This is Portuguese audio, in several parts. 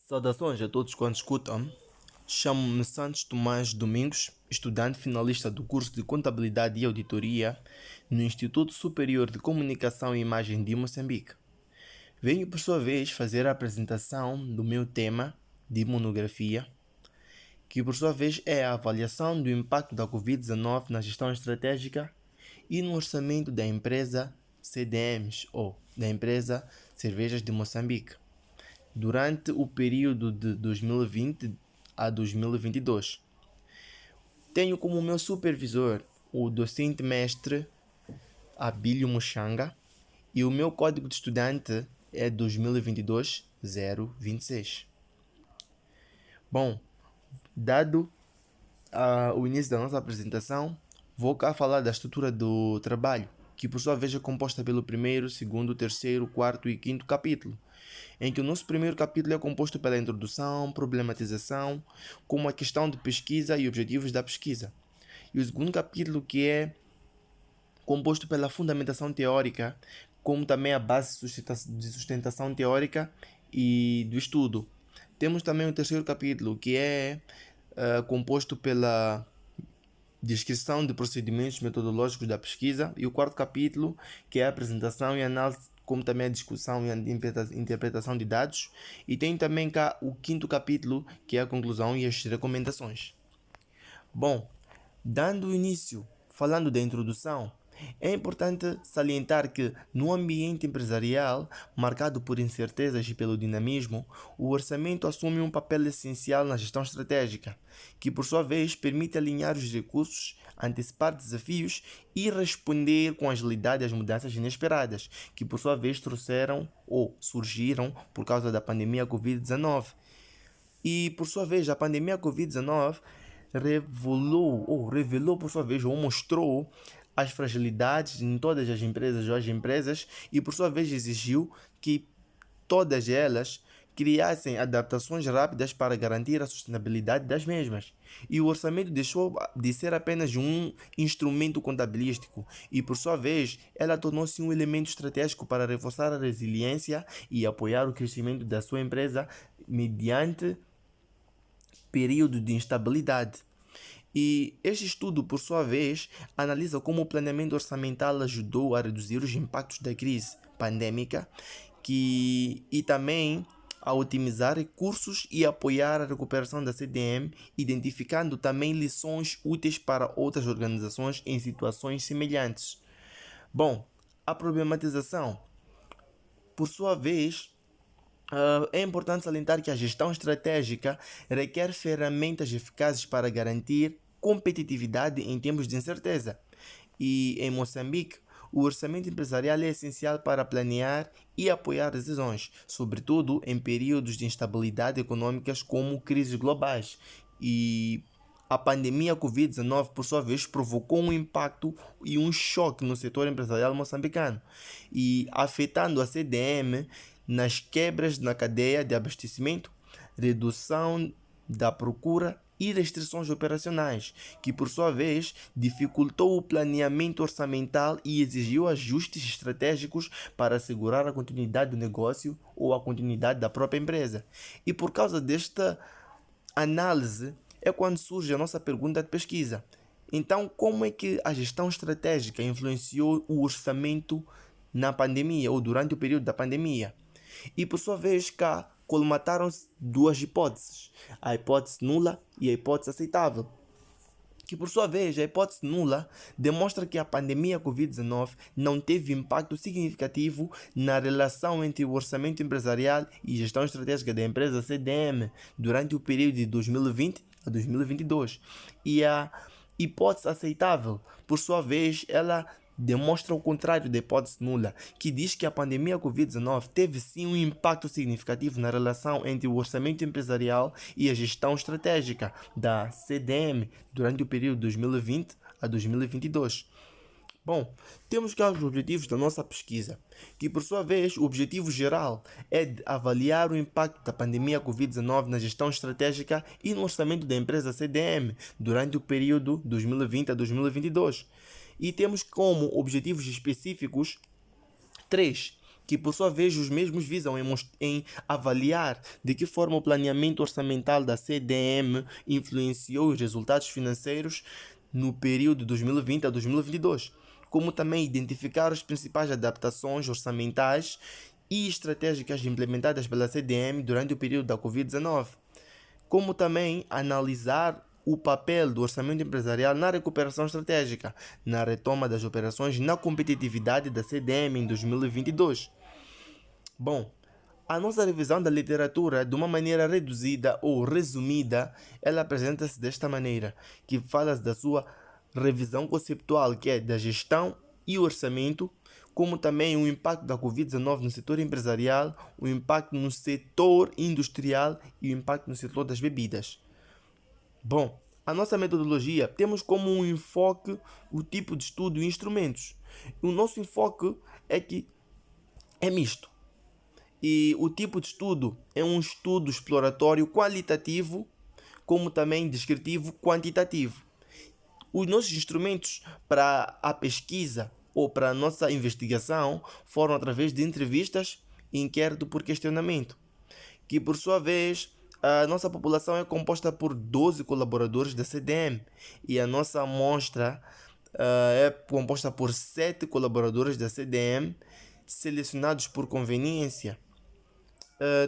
Saudações a todos quanto escutam. Chamo-me Santos Tomás Domingos, estudante finalista do curso de Contabilidade e Auditoria no Instituto Superior de Comunicação e Imagem de Moçambique. Venho, por sua vez, fazer a apresentação do meu tema de monografia, que por sua vez é a avaliação do impacto da Covid-19 na gestão estratégica e no orçamento da empresa CDMs, ou da empresa Cervejas de Moçambique, durante o período de 2020 a 2022. Tenho como meu supervisor o docente mestre Abílio Muxanga e o meu código de estudante é 2022-026. Bom, dado o início da nossa apresentação, vou cá falar da estrutura do trabalho, que por sua vez é composta pelo primeiro, segundo, terceiro, quarto e quinto capítulo, em que o nosso primeiro capítulo é composto pela introdução, problematização, como a questão de pesquisa e objetivos da pesquisa. E o segundo capítulo que é composto pela fundamentação teórica, como também a base de sustentação teórica e do estudo. Temos também o terceiro capítulo que é composto pela descrição de procedimentos metodológicos da pesquisa, e o quarto capítulo, que é a apresentação e análise, como também a discussão e a interpretação de dados, e tem também cá o quinto capítulo, que é a conclusão e as recomendações. Bom, dando início, falando da introdução, é importante salientar que, no ambiente empresarial, marcado por incertezas e pelo dinamismo, o orçamento assume um papel essencial na gestão estratégica, que, por sua vez, permite alinhar os recursos, antecipar desafios e responder com agilidade às mudanças inesperadas, que, por sua vez, trouxeram ou surgiram por causa da pandemia Covid-19. E, por sua vez, a pandemia Covid-19 revelou, por sua vez, ou mostrou as fragilidades em todas as empresas e, por sua vez, exigiu que todas elas criassem adaptações rápidas para garantir a sustentabilidade das mesmas. E o orçamento deixou de ser apenas um instrumento contabilístico e, por sua vez, ela tornou-se um elemento estratégico para reforçar a resiliência e apoiar o crescimento da sua empresa mediante período de instabilidade. E este estudo, por sua vez, analisa como o planeamento orçamental ajudou a reduzir os impactos da crise pandêmica e também a otimizar recursos e apoiar a recuperação da CDM, identificando também lições úteis para outras organizações em situações semelhantes. Bom, a problematização, por sua vez, é importante salientar que a gestão estratégica requer ferramentas eficazes para garantir competitividade em tempos de incerteza. E em Moçambique, o orçamento empresarial é essencial para planear e apoiar decisões, sobretudo em períodos de instabilidade econômicas como crises globais. E a pandemia Covid-19, por sua vez, provocou um impacto e um choque no setor empresarial moçambicano, e afetando a CDM nas quebras na cadeia de abastecimento, redução da procura e restrições operacionais, que por sua vez dificultou o planeamento orçamental e exigiu ajustes estratégicos para assegurar a continuidade do negócio ou a continuidade da própria empresa. E por causa desta análise é quando surge a nossa pergunta de pesquisa. Então, como é que a gestão estratégica influenciou o orçamento na pandemia ou durante o período da pandemia? E por sua vez, cá colmataram-se duas hipóteses, a hipótese nula e a hipótese aceitável. Que por sua vez, a hipótese nula demonstra que a pandemia Covid-19 não teve impacto significativo na relação entre o orçamento empresarial e gestão estratégica da empresa CDM durante o período de 2020 a 2022. E a hipótese aceitável, por sua vez, ela demonstra o contrário da hipótese nula, que diz que a pandemia Covid-19 teve sim um impacto significativo na relação entre o orçamento empresarial e a gestão estratégica da CDM durante o período 2020 a 2022. Bom, temos cá os objetivos da nossa pesquisa, que por sua vez o objetivo geral é de avaliar o impacto da pandemia Covid-19 na gestão estratégica e no orçamento da empresa CDM durante o período 2020 a 2022. E temos como objetivos específicos três, que por sua vez os mesmos visam em avaliar de que forma o planeamento orçamental da CDM influenciou os resultados financeiros no período de 2020 a 2022, como também identificar as principais adaptações orçamentais e estratégicas implementadas pela CDM durante o período da Covid-19, como também analisar o papel do orçamento empresarial na recuperação estratégica, na retoma das operações e na competitividade da CDM em 2022. Bom, a nossa revisão da literatura, de uma maneira reduzida ou resumida, ela apresenta-se desta maneira, que fala da sua revisão conceptual, que é da gestão e orçamento, como também o impacto da Covid-19 no setor empresarial, o impacto no setor industrial e o impacto no setor das bebidas. Bom, a nossa metodologia temos como um enfoque o tipo de estudo e instrumentos. O nosso enfoque é que é misto. E o tipo de estudo é um estudo exploratório qualitativo, como também descritivo quantitativo. Os nossos instrumentos para a pesquisa ou para a nossa investigação foram através de entrevistas e inquérito por questionamento, que por sua vez a nossa população é composta por 12 colaboradores da CDM e a nossa amostra é composta por 7 colaboradores da CDM selecionados por conveniência.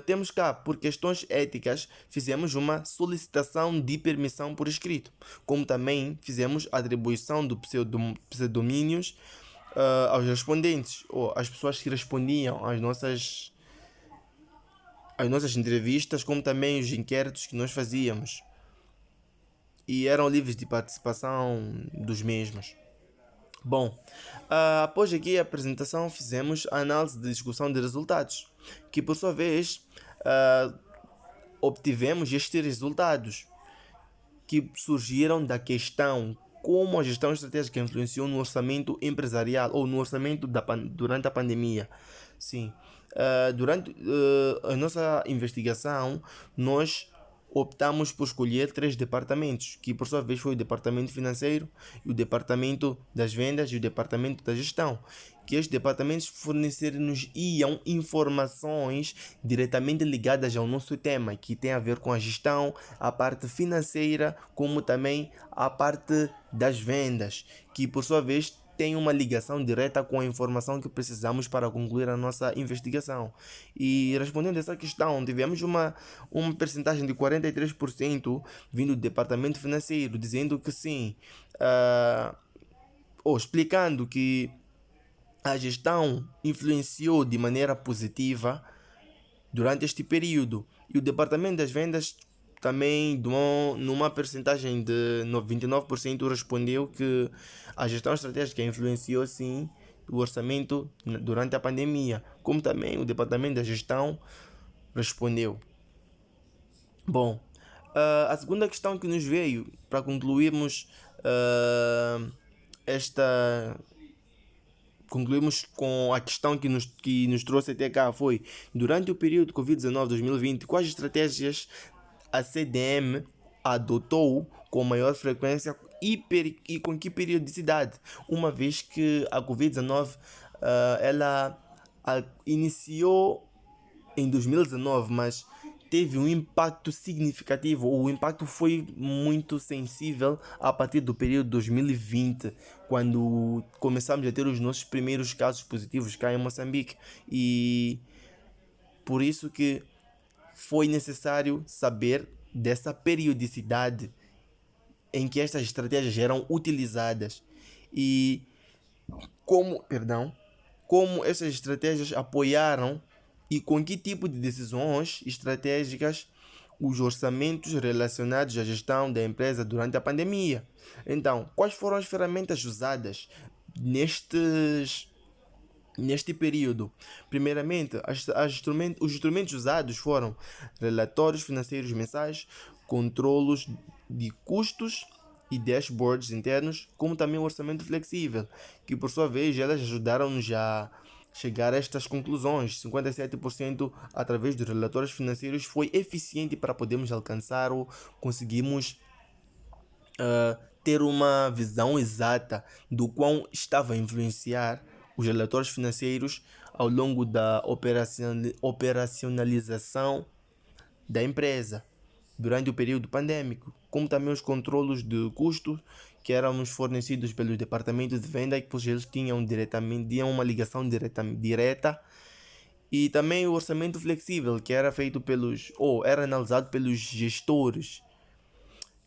Temos cá, por questões éticas, fizemos uma solicitação de permissão por escrito, como também fizemos a atribuição de pseudomínios aos respondentes, ou às pessoas que respondiam às nossas entrevistas, como também os inquéritos que nós fazíamos, e eram livres de participação dos mesmos. Bom, após aqui a apresentação, fizemos a análise de discussão de resultados, que por sua vez obtivemos estes resultados que surgiram da questão como a gestão estratégica influenciou no orçamento empresarial ou no orçamento durante a pandemia. Sim, durante a nossa investigação, nós optamos por escolher três departamentos, que por sua vez foi o departamento financeiro, o departamento das vendas e o departamento da gestão, que estes departamentos forneceram-nos iam informações diretamente ligadas ao nosso tema, que tem a ver com a gestão, a parte financeira, como também a parte das vendas, que por sua vez tem uma ligação direta com a informação que precisamos para concluir a nossa investigação. E respondendo a essa questão, tivemos uma percentagem de 43% vindo do departamento financeiro, dizendo que sim, ou explicando que a gestão influenciou de maneira positiva durante este período. E o departamento das vendas também, numa percentagem de 29%, respondeu que a gestão estratégica influenciou sim o orçamento durante a pandemia, como também o departamento da gestão respondeu. Bom, a segunda questão que nos veio para concluirmos esta concluímos com a questão que nos trouxe até cá foi: durante o período de Covid-19 2020, quais estratégias a CDM adotou com maior frequência e com que periodicidade, uma vez que a Covid-19 ela iniciou em 2019, mas teve um impacto significativo. O impacto foi muito sensível a partir do período de 2020, quando começamos a ter os nossos primeiros casos positivos cá em Moçambique. E por isso que foi necessário saber dessa periodicidade em que estas estratégias eram utilizadas e como essas estratégias apoiaram e com que tipo de decisões estratégicas os orçamentos relacionados à gestão da empresa durante a pandemia. Então, quais foram as ferramentas usadas neste período? Primeiramente, os instrumentos usados foram relatórios financeiros mensais, controlos de custos e dashboards internos, como também o orçamento flexível, que por sua vez elas ajudaram-nos a chegar a estas conclusões. 57% através dos relatórios financeiros foi eficiente para podermos alcançar ou conseguimos ter uma visão exata do quão estava a influenciar os relatores financeiros ao longo da operacionalização da empresa durante o período pandêmico, como também os controlos de custos que eram fornecidos pelos departamentos de venda e que pois, eles tinham uma ligação direta, e também o orçamento flexível que era feito era analisado pelos gestores,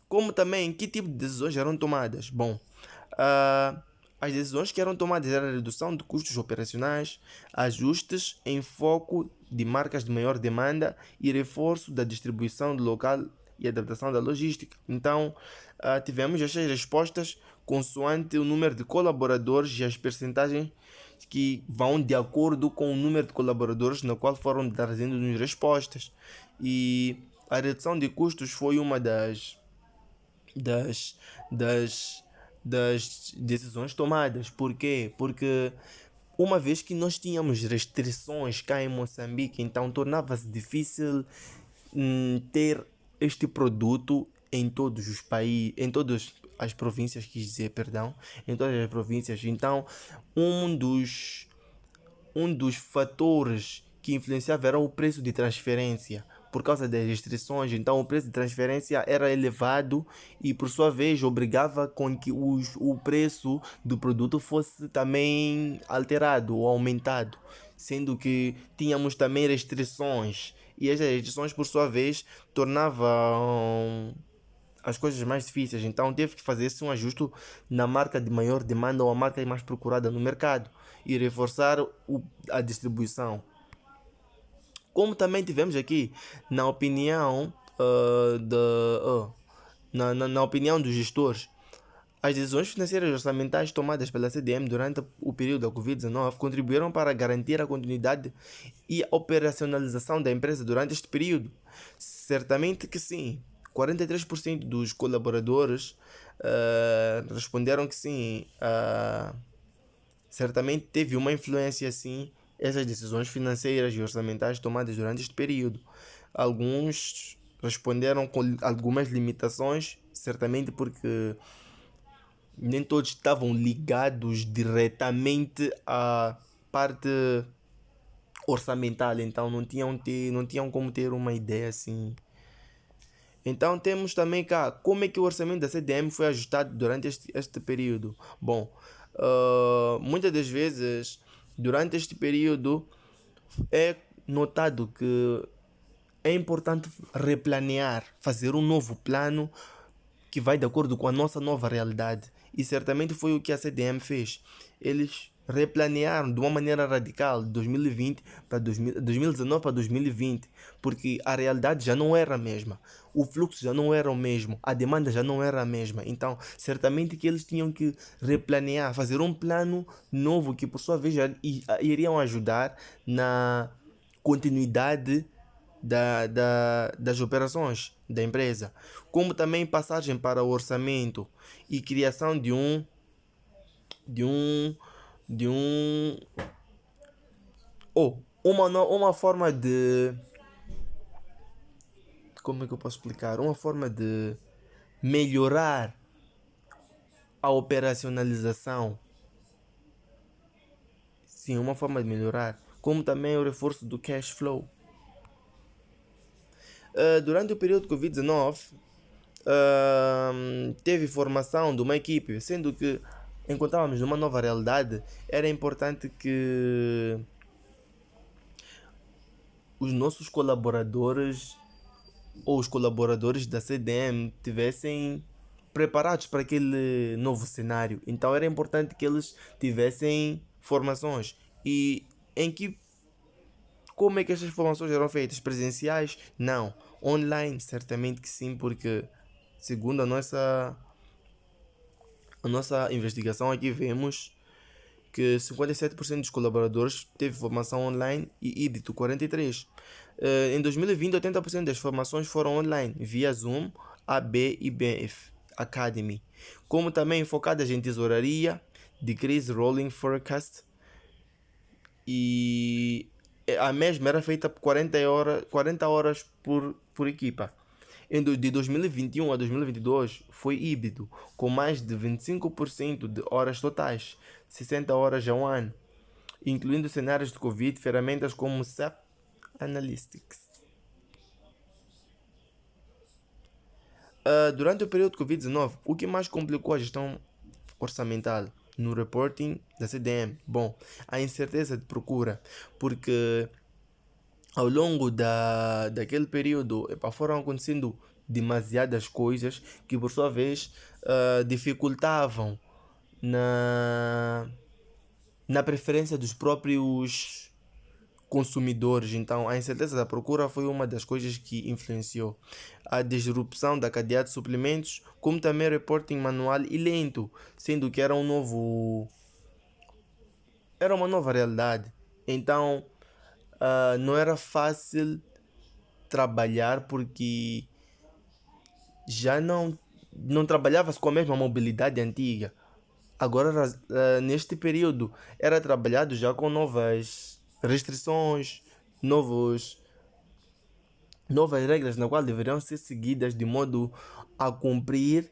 como também que tipo de decisões eram tomadas. Bom, ah, as decisões que eram tomadas eram a redução de custos operacionais, ajustes em foco de marcas de maior demanda e reforço da distribuição do local e adaptação da logística. Então, tivemos estas respostas consoante o número de colaboradores e as percentagens que vão de acordo com o número de colaboradores na qual foram trazendo-nos respostas. E a redução de custos foi uma das, das, das decisões tomadas. Por quê? Porque uma vez que nós tínhamos restrições cá em Moçambique, então tornava-se difícil ter este produto em todos os países, em todas as províncias, quis dizer, perdão, em todas as províncias. Então, um dos fatores que influenciava era o preço de transferência. Por causa das restrições, então o preço de transferência era elevado e, por sua vez, obrigava com que o preço do produto fosse também alterado ou aumentado, sendo que tínhamos também restrições e essas restrições, por sua vez, tornavam as coisas mais difíceis. Então teve que fazer-se um ajuste na marca de maior demanda ou a marca mais procurada no mercado e reforçar a distribuição. Como também tivemos aqui, na opinião na opinião dos gestores, as decisões financeiras e orçamentais tomadas pela CDM durante o período da Covid-19 contribuíram para garantir a continuidade e a operacionalização da empresa durante este período. Certamente que sim. 43% dos colaboradores responderam que sim. Certamente teve uma influência sim essas decisões financeiras e orçamentais tomadas durante este período. Alguns responderam com algumas limitações, certamente porque nem todos estavam ligados diretamente à parte orçamental, então não tinham como ter uma ideia assim. Então temos também cá como é que o orçamento da CDM foi ajustado durante este período. Bom, muitas das vezes durante este período é notado que é importante replanear, fazer um novo plano que vai de acordo com a nossa nova realidade. E certamente foi o que a CDM fez. Eles replanearam de uma maneira radical de 2020 para 2019 para 2020, porque a realidade já não era a mesma, o fluxo já não era o mesmo, a demanda já não era a mesma. Então, certamente que eles tinham que replanear, fazer um plano novo que por sua vez iriam ajudar na continuidade das operações da empresa, como também passagem para o orçamento e criação de um de um uma forma de, como é que eu posso explicar, uma forma de melhorar a operacionalização, sim, uma forma de melhorar, como também o reforço do cash flow. Durante o período de Covid-19, teve formação de uma equipe, sendo que encontrávamos numa nova realidade, era importante que os nossos colaboradores ou os colaboradores da CDM tivessem preparados para aquele novo cenário. Então era importante que eles tivessem formações. E em que como é que estas formações eram feitas? Presenciais? Não. Online? Certamente que sim, porque segundo a nossa investigação aqui vemos que 57% dos colaboradores teve formação online e híbrido 43%. Em 2020, 80% das formações foram online, via Zoom, AB e BF Academy, como também focadas em tesouraria, decrease rolling forecast, e a mesma era feita por 40 horas por equipa. De 2021 a 2022 foi híbrido, com mais de 25% de horas totais, 60 horas a um ano. incluindo cenários de Covid, ferramentas como SAP Analytics. Durante o período de Covid-19, o que mais complicou a gestão orçamental no reporting da CDM? Bom, a incerteza de procura, porque ao longo daquele período foram acontecendo demasiadas coisas que por sua vez dificultavam na, na preferência dos próprios consumidores. Então, a incerteza da procura foi uma das coisas que influenciou a disrupção da cadeia de suprimentos, como também reporting manual e lento, sendo que era uma nova realidade. Então, não era fácil trabalhar porque já não trabalhava-se com a mesma mobilidade antiga. Agora, neste período, era trabalhado já com novas restrições, novos, novas regras na qual deveriam ser seguidas de modo a cumprir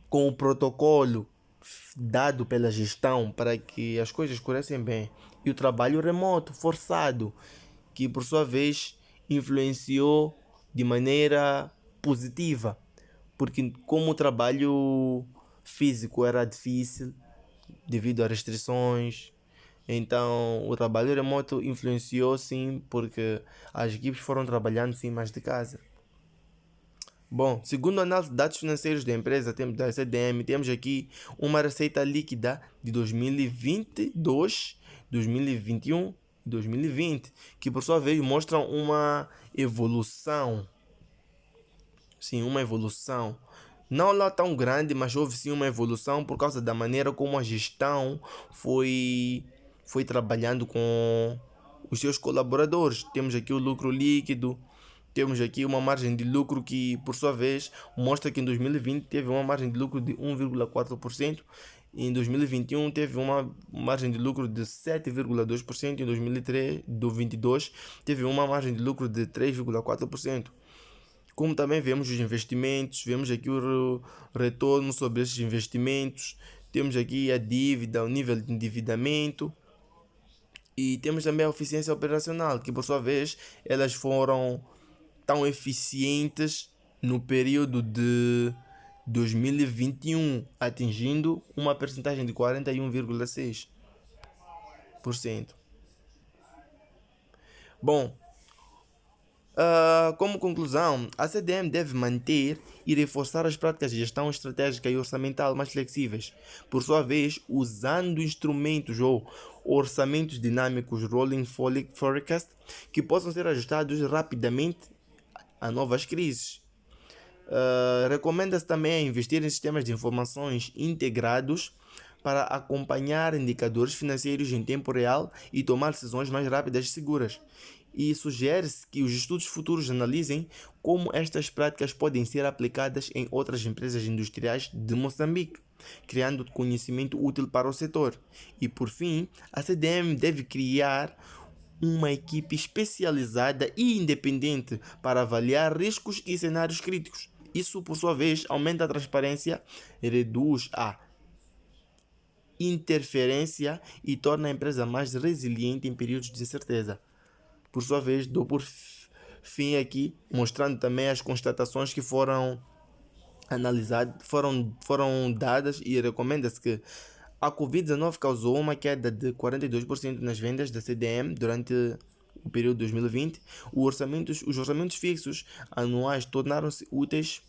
com o protocolo dado pela gestão para que as coisas corressem bem. E o trabalho remoto, forçado, que por sua vez influenciou de maneira positiva, porque como o trabalho físico era difícil devido a restrições, então o trabalho remoto influenciou sim, porque as equipes foram trabalhando sim mais de casa. Bom, segundo a análise de dados financeiros da empresa, da CDM, temos aqui uma receita líquida de 2022, 2021 e 2020, que por sua vez mostram uma evolução. Sim, uma evolução. Não lá tão grande, mas houve sim uma evolução por causa da maneira como a gestão foi trabalhando com os seus colaboradores. Temos aqui o lucro líquido, temos aqui uma margem de lucro que, por sua vez, mostra que em 2020 teve uma margem de lucro de 1,4%, em 2021 teve uma margem de lucro de 7,2%, em 2022 teve uma margem de lucro de 3,4%. Como também vemos os investimentos, vemos aqui o retorno sobre esses investimentos, temos aqui a dívida, o nível de endividamento e temos também a eficiência operacional, que por sua vez elas foram tão eficientes no período de 2021, atingindo uma percentagem de 41,6%. Bom, como conclusão, a CDM deve manter e reforçar as práticas de gestão estratégica e orçamental mais flexíveis, por sua vez, usando instrumentos ou orçamentos dinâmicos Rolling Forecast que possam ser ajustados rapidamente a novas crises. Recomenda-se também investir em sistemas de informações integrados para acompanhar indicadores financeiros em tempo real e tomar decisões mais rápidas e seguras. E sugere-se que os estudos futuros analisem como estas práticas podem ser aplicadas em outras empresas industriais de Moçambique, criando conhecimento útil para o setor. E por fim, a CDM deve criar uma equipe especializada e independente para avaliar riscos e cenários críticos. Isso, por sua vez, aumenta a transparência, reduz a interferência e torna a empresa mais resiliente em períodos de incerteza. Por sua vez, dou por fim aqui, mostrando também as constatações que foram analisadas, foram dadas, e recomenda-se que a Covid-19 causou uma queda de 42% nas vendas da CDM durante o período de 2020. Os orçamentos fixos anuais tornaram-se úteis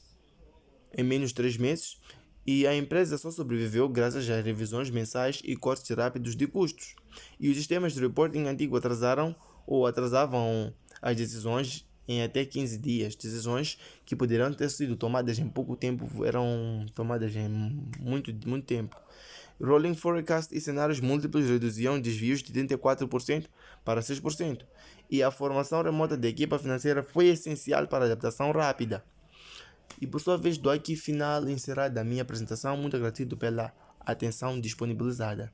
em menos de 3 meses e a empresa só sobreviveu graças às revisões mensais e cortes rápidos de custos. E os sistemas de reporting antigo atrasavam as decisões em até 15 dias. Decisões que poderiam ter sido tomadas em pouco tempo eram tomadas em muito tempo. Rolling Forecast e cenários múltiplos reduziam desvios de 34% para 6%. E a formação remota da equipa financeira foi essencial para a adaptação rápida. E por sua vez, dou aqui final encerrada a minha apresentação. Muito agradecido pela atenção disponibilizada.